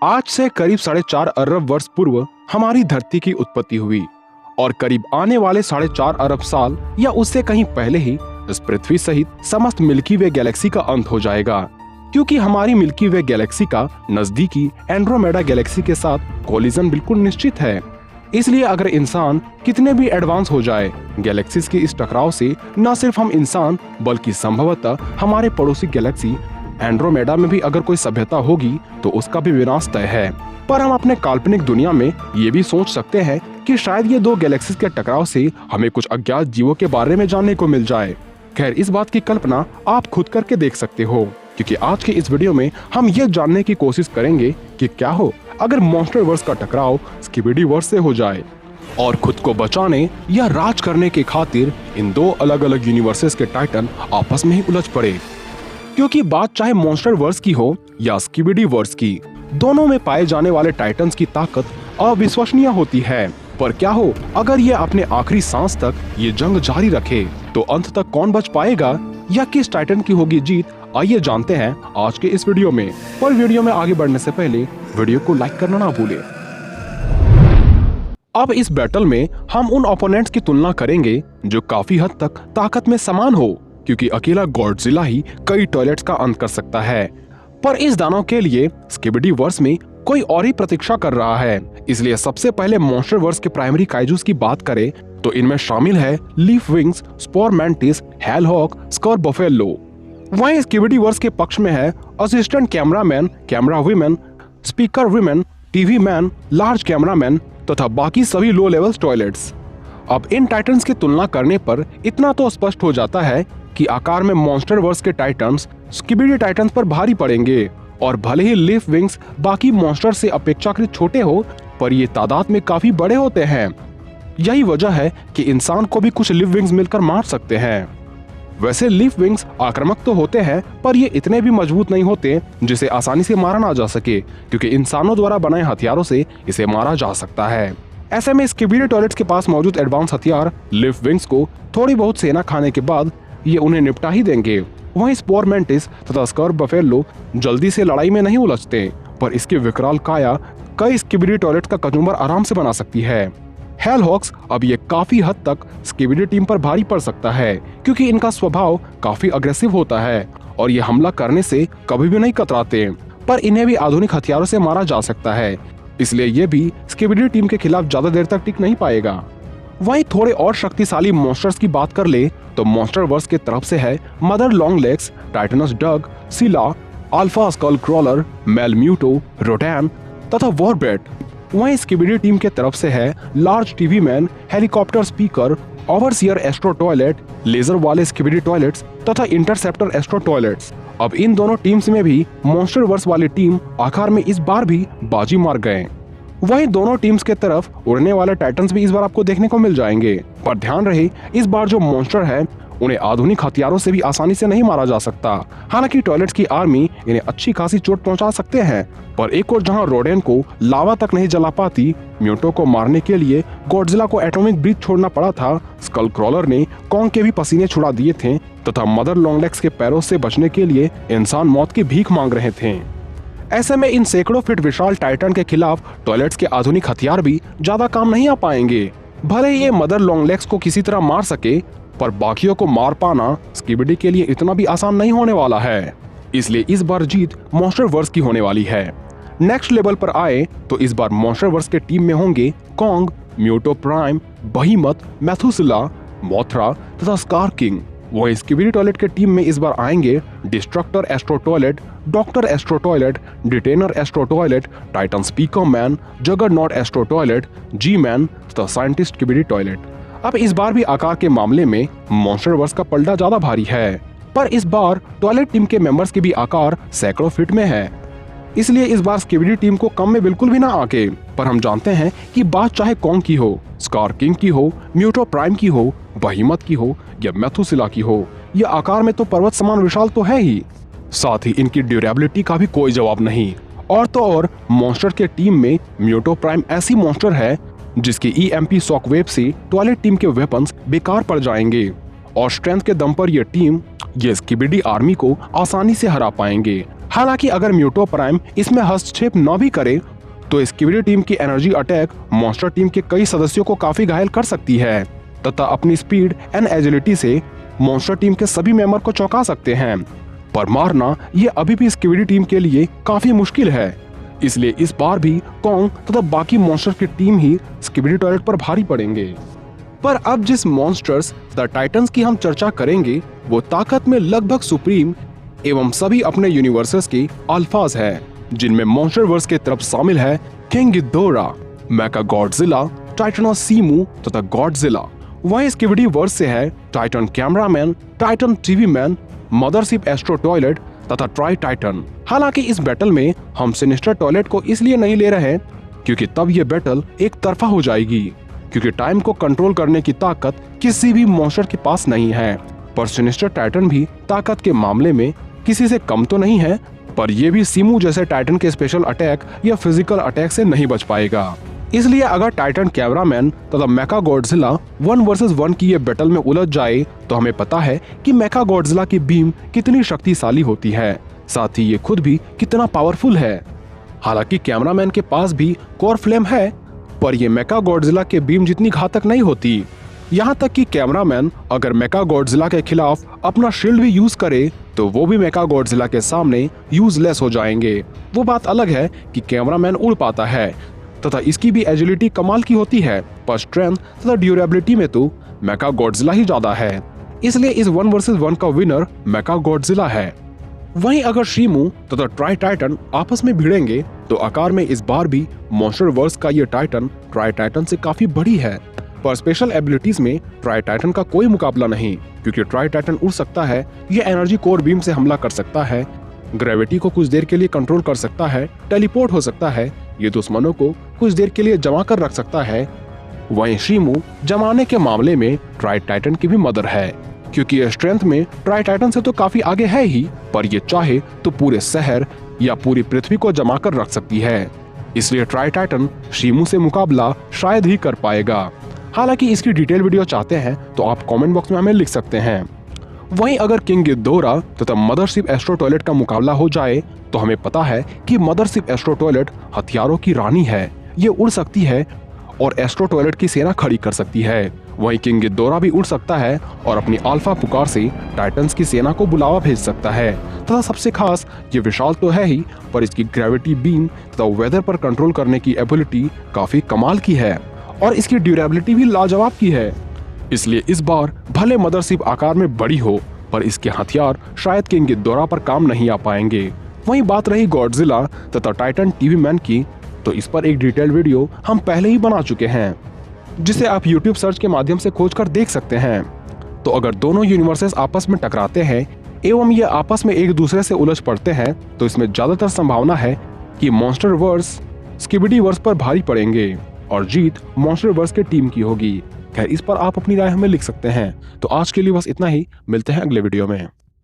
आज से करीब 4.5 अरब वर्ष पूर्व हमारी धरती की उत्पत्ति हुई और करीब आने वाले 4.5 अरब साल या उससे कहीं पहले ही इस पृथ्वी सहित समस्त मिल्की वे गैलेक्सी का अंत हो जाएगा, क्योंकि हमारी मिल्की वे गैलेक्सी का नजदीकी एंड्रोमेडा गैलेक्सी के साथ कोलिजन बिल्कुल निश्चित है। इसलिए अगर इंसान कितने भी एडवांस हो जाए, गैलेक्सीज के इस टकराव से न सिर्फ हम इंसान बल्कि संभवतः हमारे पड़ोसी गैलेक्सी एंड्रोमेडा में भी अगर कोई सभ्यता होगी तो उसका भी विनाश तय है। पर हम अपने काल्पनिक दुनिया में ये भी सोच सकते हैं कि शायद ये दो गैलेक्सीज के टकराव से हमें कुछ अज्ञात जीवों के बारे में जानने को मिल जाए। खैर, इस बात की कल्पना आप खुद करके देख सकते हो, क्योंकि आज के इस वीडियो में हम ये जानने की कोशिश करेंगे कि क्या हो अगर मॉन्स्टर वर्स का टकराव स्किबिडी वर्स से हो जाए और खुद को बचाने या राज करने की खातिर इन दो अलग अलग यूनिवर्सेस के टाइटन आपस में ही उलझ पड़े। क्योंकि बात चाहे मॉन्स्टर वर्स की हो या स्किबिडी वर्स की, दोनों में पाए जाने वाले टाइटन्स की ताकत अविश्वसनीय होती है। पर क्या हो अगर ये अपने आखिरी सांस तक ये जंग जारी रखे, तो अंत तक कौन बच पाएगा या किस टाइटन की होगी जीत, आइए जानते हैं आज के इस वीडियो में। पर वीडियो में आगे बढ़ने से पहले वीडियो को लाइक करना ना भूले। अब इस बैटल में हम उन ओपोनेंट्स की तुलना करेंगे जो काफी हद तक ताकत में समान हो, क्योंकि अकेला गॉडजिला ही कई टॉयलेट्स का अंत कर सकता है। पर इस दानव के लिए स्किबिडी वर्स में कोई और ही प्रतीक्षा कर रहा है। इसलिए सबसे पहले मॉन्स्टर वर्स के प्राइमरी काइजूस की बात करें तो इनमें शामिल है leaf wings, spore mantis, hellhawk, scar buffalo. वहीं स्किबिडी वर्स के पक्ष में है assistant cameraman, camera women, speaker women, TV man, large cameraman तथा बाकी सभी लो लेवल टॉयलेट्स। अब इन टाइटन्स की तुलना करने पर इतना तो स्पष्ट हो जाता है कि आकार में मॉन्स्टर वर्स के टाइटन्स स्किबिडी टाइटन्स पर भारी पड़ेंगे, और भले ही लीफ विंग्स बाकी मॉन्स्टर से अपेक्षाकृत छोटे हो, पर ये तादाद में काफी बड़े होते हैं। यही वजह है कि इंसान को भी कुछ लीफ विंग्स मिलकर मार सकते हैं। वैसे लीफ विंग्स आक्रामक तो होते हैं, पर ये इतने भी मजबूत नहीं होते जिसे आसानी से मारा ना जा सके, क्योंकि इंसानों द्वारा बनाए हथियारों से इसे मारा जा सकता है। ऐसे में स्किबिडी टॉयलेट्स के पास मौजूद एडवांस हथियार लीफ विंग्स को थोड़ी बहुत सेना खाने के बाद ये उन्हें निपटा ही देंगे। वहीं स्पोर मैंटिस तथा स्कर बफेलो जल्दी से लड़ाई में नहीं उलझते, पर इसकी विकराल काया कई स्किबिडी टॉयलेट्स का कचूमर आराम से बना सकती है। हेलहॉक्स अब ये काफी हद तक स्किबिडी टीम पर भारी पड़ सकता है, क्योंकि इनका स्वभाव काफी अग्रेसिव होता है और ये हमला करने से कभी भी नहीं कतराते। पर इन्हें भी आधुनिक हथियारों से मारा जा सकता है, इसलिए ये भी स्किबिडी टीम के खिलाफ ज्यादा देर तक टिक नहीं पाएगा। वहीं थोड़े और शक्तिशाली मॉन्स्टर्स की बात कर ले तो मॉन्स्टर वर्स के तरफ से है Mother Long Legs, Titanus Doug, Scylla, Alpha Skull Crawler, मेलम्यूटो, रोटैन तथा वॉरबेट। वहीं स्किबिडी टीम के तरफ से है Large TV Man, Helicopter Speaker, Overseer Astro Toilet, laser वाले स्किबिडी टॉयलेट्स तथा इंटरसेप्टर एस्ट्रो टॉयलेट्स। अब इन दोनों टीम्स में भी मॉन्स्टर वर्स वाली टीम आखिर में इस बार भी बाजी मार गए। वहीं दोनों टीम्स के तरफ उड़ने वाले टाइटन्स भी इस बार आपको देखने को मिल जाएंगे। पर ध्यान रहे, इस बार जो मॉन्स्टर है उन्हें आधुनिक हथियारों से भी आसानी से नहीं मारा जा सकता। हालांकि टॉयलेट्स की आर्मी इन्हें अच्छी खासी चोट पहुंचा सकते हैं। पर एक और जहां रोडेन को लावा तक नहीं जला पाती, म्यूटो को मारने के लिए गॉडजिला को एटॉमिक ब्रीथ छोड़ना पड़ा था, स्कल क्रॉलर ने कॉन्ग के भी पसीने छुड़ा दिए थे तथा मदर लॉन्गलेग्स के पैरों से बचने के लिए इंसान मौत की भीख मांग रहे थे। ऐसे में इन सैकड़ों फीट विशाल टाइटन के खिलाफ टॉयलेट्स के आधुनिक हथियार भी ज्यादा काम नहीं आ पाएंगे। भले ही ये मदर लॉन्गलेग्स को किसी तरह मार सके, पर बाकियों को मार पाना स्किबिडी के लिए इतना भी आसान नहीं होने वाला है। इसलिए इस बार जीत मॉन्स्टर वर्स की होने वाली है। नेक्स्ट लेवल पर आए तो इस बार मॉन्स्टर वर्स के टीम में होंगे Kong, Muto prime, Behemoth, Methuselah, Mothra तथा स्कार किंग। वहीं स्किबिडी टॉयलेट के टीम में इस बार आएंगे destructor astro toilet, doctor astro toilet, detainer astro toilet, titan speaker man, juggernaut astro toilet, G man तथा साइंटिस्ट स्किबिडी टॉयलेट। अब इस बार भी आकार के मामले में मॉन्स्टर वर्स का पलड़ा ज्यादा भारी है, पर इस बार टॉयलेट टीम के मेंबर्स के भी आकार सैकड़ों फीट में है। इसलिए इस बार स्किबिडी टीम को कम में बिल्कुल भी ना आके। पर हम जानते हैं कि बात चाहे कॉन्ग की हो, स्कार किंग की हो, म्यूटो प्राइम की हो, बहीमत की हो या मेथुसिला की हो, यह आकार में तो पर्वत समान विशाल तो है ही, साथ ही इनकी ड्यूरेबिलिटी का भी कोई जवाब नहीं। और तो और मॉन्स्टर के टीम में म्यूटो प्राइम ऐसी मॉन्स्टर है जिसकी EMP शॉकवेव से टॉयलेट टीम के वेपन्स बेकार पड़ जाएंगे, और स्ट्रेंथ के दम पर यह टीम ये स्किबिडी आर्मी को आसानी से हरा पाएंगे। हालांकि अगर म्यूटो प्राइम इसमें हस्तक्षेप न भी करे तो स्किबिडी टीम की एनर्जी अटैक मॉन्स्टर टीम के कई सदस्यों को काफी घायल कर सकती है तथा अपनी स्पीड एंड एजिलिटी से मॉन्स्टर टीम के सभी मेंबर को चौंका सकते हैं। पर मारना ये अभी भी स्किबिडी टीम के लिए काफी मुश्किल है, इसलिए इस बार भी कॉन्ग तथा बाकी मॉन्स्टर की टीम ही स्किबिडी टॉयलेट पर भारी पड़ेंगे। पर अब जिस मॉन्स्टर्स द टाइटंस की हम चर्चा करेंगे वो ताकत में लगभग सुप्रीम एवं सभी अपने यूनिवर्सेस की अल्फाज है, जिनमें मॉन्स्टरवर्स के तरफ शामिल है किंग गिडोरा, मेका गॉडजिला, टाइटनोसीमू तथा गॉडजिला। वहीं स्किबिडी वर्स से है Titan cameraman, Titan TV man, mothership astro toilet तथा ट्राई टाइटन। हालांकि इस बैटल में हम सिनिस्टर टॉयलेट को इसलिए नहीं ले रहे क्योंकि तब ये बैटल एक तरफा हो जाएगी, क्योंकि टाइम को कंट्रोल करने की ताकत किसी भी मॉन्स्टर के पास नहीं है। पर सिनिस्टर टाइटन भी ताकत के मामले में किसी से कम तो नहीं है, पर ये भी सीमू जैसे टाइटन के स्पेशल अटैक या फिजिकल अटैक से नहीं बच पाएगा। इसलिए अगर टाइटन कैमरामैन तथा मेका गॉडजिला 1 वर्सेस 1 की ये बैटल में उलझ जाए तो हमें पता है कि मेका गॉडजिला की बीम कितनी शक्तिशाली होती है, साथ ही ये खुद भी कितना पावरफुल है। हालांकि कैमरामैन के पास भी कोर फ्लेम है, पर ये मेका गॉडजिला के बीम जितनी घातक नहीं होती। यहाँ तक कि कैमरामैन अगर मेका गॉडजिला के खिलाफ अपना शील्ड भी यूज करे तो वो भी मेका गॉडजिला के सामने यूजलेस हो जाएंगे। वो बात अलग है कि कैमरामैन उड़ पाता है तथा इसकी भी एजिलिटी कमाल की होती है, पर स्ट्रेंथ तथा ड्यूरेबिलिटी में तो मेका गॉडजिला ही ज्यादा है। इसलिए इस 1 वर्सेस 1 का विनर मेका गॉडजिला है। वहीं अगर शीमू तथा ट्राई टाइटन आपस में भिड़ेंगे तो आकार में इस बार भी मॉन्स्टर वर्स का ये टाइटन ट्राई टाइटन से काफी बड़ी है, पर स्पेशल एबिलिटीज में ट्राई टाइटन का कोई मुकाबला नहीं, क्योंकि ट्राई टाइटन उड़ सकता है, ये एनर्जी कोर बीम से हमला कर सकता है, ग्रेविटी को कुछ देर के लिए कंट्रोल कर सकता है, टेलीपोर्ट हो सकता है, ये दुश्मनों को कुछ देर के लिए जमा कर रख सकता है। वहीं शीमू जमाने के मामले में ट्राई टाइटन की भी मदर है, क्योंकि ये स्ट्रेंथ में ट्राई टाइटन से तो काफी आगे है ही, पर ये चाहे तो पूरे शहर या पूरी पृथ्वी को जमा कर रख सकती है। इसलिए ट्राई टाइटन शीमू से मुकाबला शायद ही कर पाएगा। हालांकि इसकी डिटेल वीडियो चाहते हैं तो आप कमेंट बॉक्स में हमें लिख सकते हैं। वहीं अगर किंग गिडोरा तथा मदरशिप एस्ट्रो टॉयलेट का मुकाबला हो जाए तो हमें पता है कि मदरशिप एस्ट्रो टॉयलेट हथियारों की रानी है, ये उड़ सकती है और एस्ट्रो टॉयलेट की सेना खड़ी कर सकती है। वहीं किंग गिडोरा भी उड़ सकता है और अपनी अल्फा पुकार से टाइटन्स की सेना को बुलावा भेज सकता है तथा सबसे खास ये विशाल तो है ही, पर इसकी ग्रेविटी बीम तथा वेदर पर कंट्रोल करने की एबिलिटी काफी कमाल की है और इसकी ड्यूरेबिलिटी भी लाजवाब की है। इसलिए इस बार भले मदरशिप आकार में बड़ी हो, पर इसके हथियार शायद किंग गिडोरा पर काम नहीं आ पाएंगे। वहीं बात रही गॉडजिला तथा टाइटन टीवी मैन की, तो इस पर एक डिटेल्ड वीडियो हम पहले ही बना चुके हैं, जिसे आप YouTube सर्च के माध्यम से खोजकर देख सकते हैं। तो अगर दोनों यूनिवर्सेस आपस में टकराते हैं एवं ये आपस में एक दूसरे से उलझ पड़ते हैं तो इसमें ज्यादातर संभावना है कि मॉन्स्टर वर्स स्किबिडी वर्स पर भारी पड़ेंगे और जीत मॉन्स्टर वर्स के टीम की होगी। खैर, इस पर आप अपनी राय हमें लिख सकते हैं। तो आज के लिए बस इतना ही, मिलते हैं अगले वीडियो में।